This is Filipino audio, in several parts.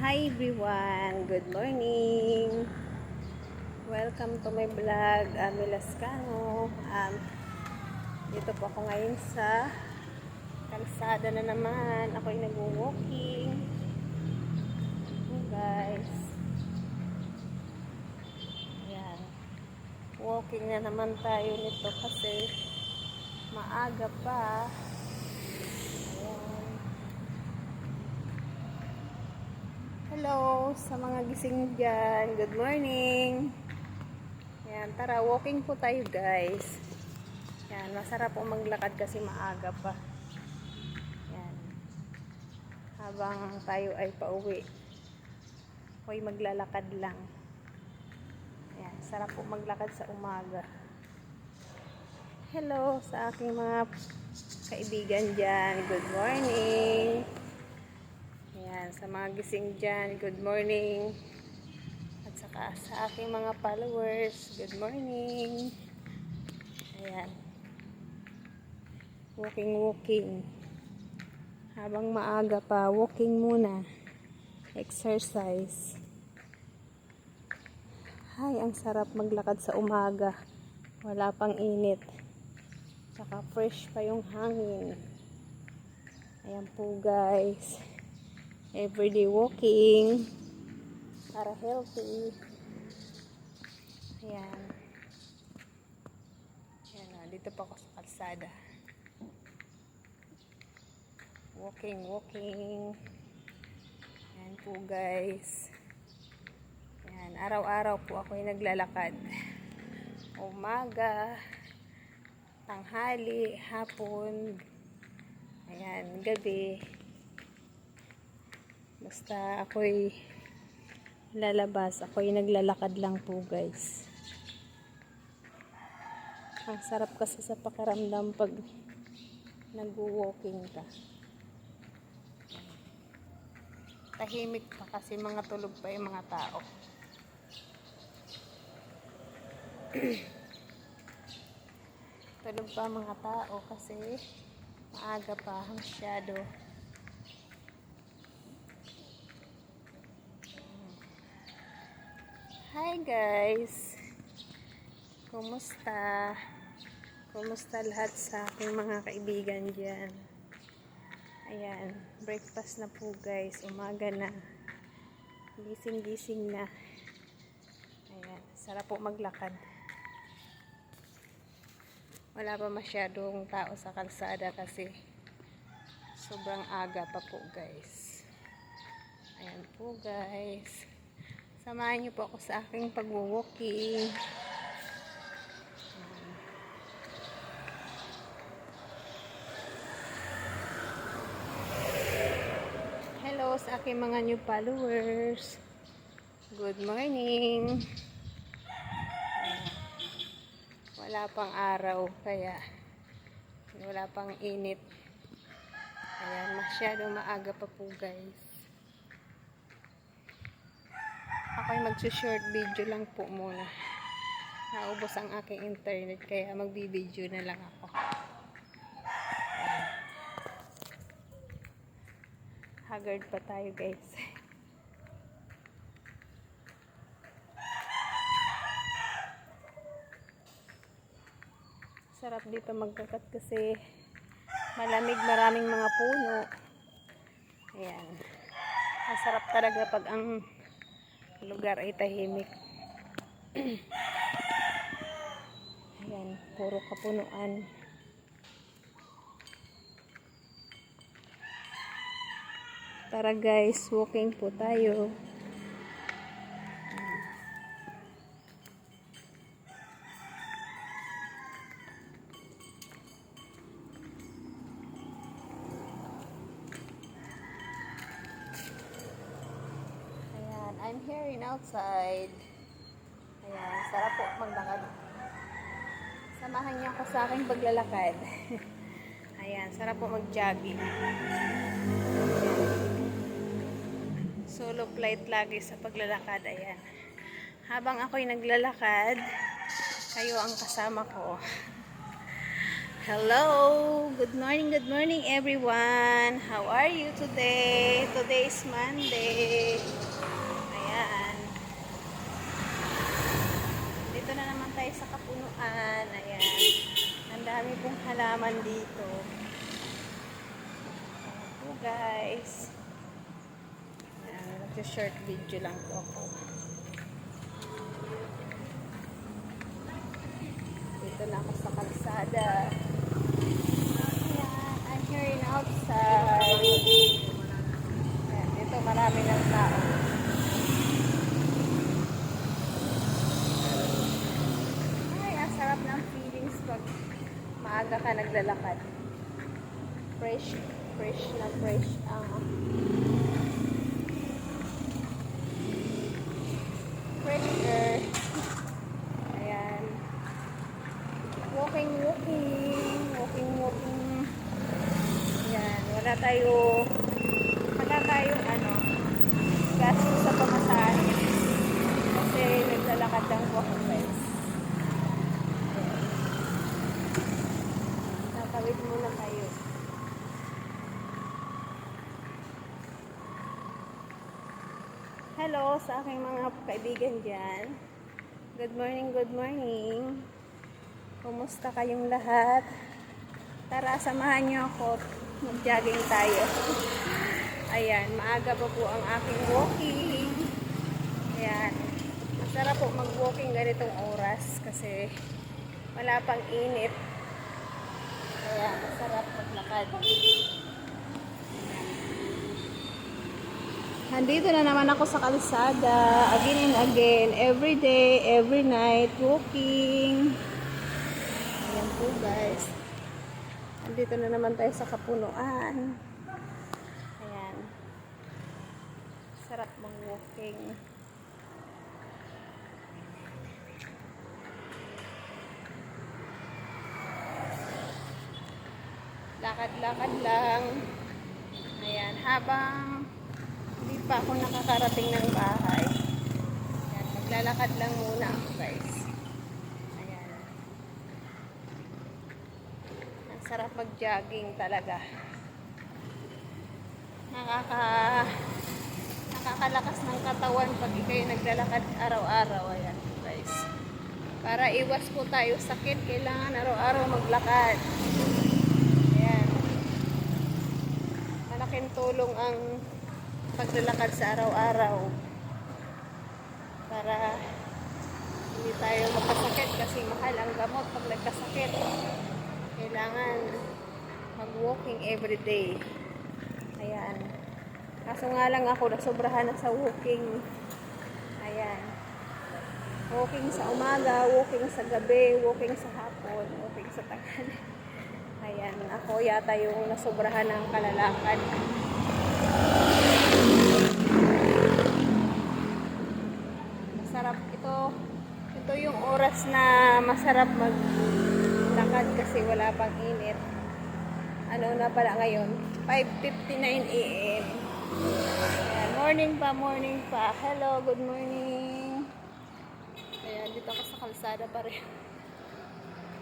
Hi everyone! Good morning! Welcome to my vlog, Ami Lascano. Dito po ako ngayon sa kalsada na naman. Ako'y nag-walking. Guys. Ayan. Walking na naman tayo nito kasi maaga pa. Hello sa mga gising dyan. Good morning. Ayan, tara, walking po tayo guys. Ayan, masarap po maglakad kasi maaga pa. Ayan. Habang tayo ay pauwi. Ako'y maglalakad lang. Ayan, sarap po maglakad sa umaga. Hello sa aking mga kaibigan dyan. Good morning. Ayan, sa mga gising dyan, good morning. At saka sa aking mga followers, good morning. Ayan. Walking. Habang maaga pa, walking muna. Exercise. Ay, ang sarap maglakad sa umaga. Wala pang init. Saka fresh pa yung hangin. Ayan po guys. Everyday walking para healthy. Ayan. Ayan o, dito pa ako sa kalsada. Walking. Ayan po guys. Ayan, araw-araw po ako yung naglalakad. Umaga, tanghali, hapon, ayan, gabi. Basta ako'y lalabas, ako'y naglalakad lang po guys. Ang sarap kasi sa pakiramdam pag nag-walking ka. Tahimik pa kasi mga tulog pa yung mga tao. Tulog pa mga tao kasi maaga pa masyado. Hi guys! Kumusta? Kumusta lahat sa aking mga kaibigan dyan? Ayan, breakfast na po guys. Umaga na. Gising na. Ayan, sarap po maglakad. Wala pa masyadong tao sa kalsada kasi sobrang aga pa po guys. Ayan po guys. Samahan niyo po ako sa aking pag-walking. Hello sa aking mga new followers. Good morning. Wala pang araw kaya wala pang init. Ayan, masyado maaga pa po guys. Ako'y magsushort video lang po muna. Naubos ang aking internet kaya magbibideo na lang ako. Haggard pa tayo guys. Sarap dito magkakat kasi malamig, maraming mga puno. Ayan. Ang sarap talaga pag ang lugar ay tahimik. Ayan, puro kapunuan. Tara guys, walking po tayo. Ayan, I'm here in outside. Ayan, sarap po maglakad. Samahan niyo ako sa aking paglalakad. Ayan, sarap po mag-jogging. Solo flight lagi sa paglalakad. Ayan. Habang ako'y naglalakad, kayo ang kasama ko. Hello! Good morning everyone! How are you today? Today is Monday. Ayan. Dito na naman tayo sa kapunuan. Ayan. Ang dami pong halaman dito. Ayan po guys. Ayan. Nag-short video lang po ako. Dito na ako sa kalsada. I'm here in outside. Ayan, dito marami ng tao. Ay, ang sarap ng feelings pag maaga ka naglalakad. Fresh na fresh ang fresh air. Ayan. Walking. Yan, wala tayong gastos sa pamasahe kasi naglalakad lang po ako guys. Nakawit muna tayo. Hello sa aking mga kaibigan dyan. Good morning. Kumusta kayong lahat? Tara, samahan niyo ako. Mag-jogging tayo. Ayan, maaga pa po ang aking walking. Ayan. Masarap po mag-walking ganitong oras kasi wala pang init. Ayan, masarap maglakad. Nandito na naman ako sa kalsada. Again and again. Every day, every night, walking. Ayan po guys. Nandito na naman tayo sa kapunuan. Ayan. Sarap mag-walking. Lakad-lakad lang. Ayan. Habang hindi pa ako nakakarating ng bahay. Ayan. Maglalakad lang muna ako guys. Sarap mag-jogging talaga. Nakakalakas ng katawan pag kayo naglalakad araw-araw. Ayan guys. Para iwas po tayo sakit, kailangan araw-araw maglakad. Ayan. Malaking tulong ang paglalakad sa araw-araw. Para hindi tayo magkasakit kasi mahal ang gamot pag nagkasakit. Kailangan mag-walking every day. Ayan. Kaso nga lang ako nasobrahan na sa walking. Ayan. Walking sa umaga, walking sa gabi, walking sa hapon, walking sa tanghali. Ayan. Ako yata yung nasobrahan ng kalalakad. Masarap ito. Ito yung oras na masarap maglakad kasi wala pang init. Ano na pala ngayon? 5:59 AM. Ayan, morning pa. Hello, good morning. Ayan, dito ako sa kalsada pa rin.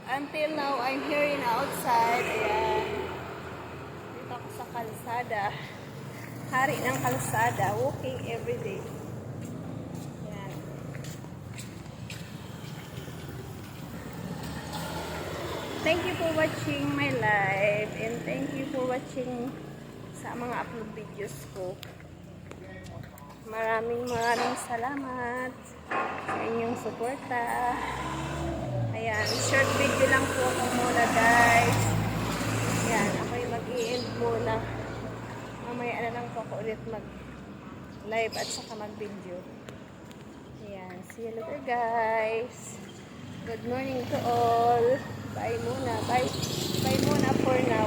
Until now, I'm here in outside. Ayan. Dito ako sa kalsada. Hari ng kalsada. Walking everyday. Thank you for watching my live and thank you for watching sa mga upload videos ko. Maraming salamat sa inyong suporta. Ayan, short video lang po ako muna guys. Ayan, ako'y mag-i-end muna. Mamaya na lang po ako ulit mag-live at saka mag-video. Ayan, see you later guys. Good morning to all. Bye muna. Bye muna for now.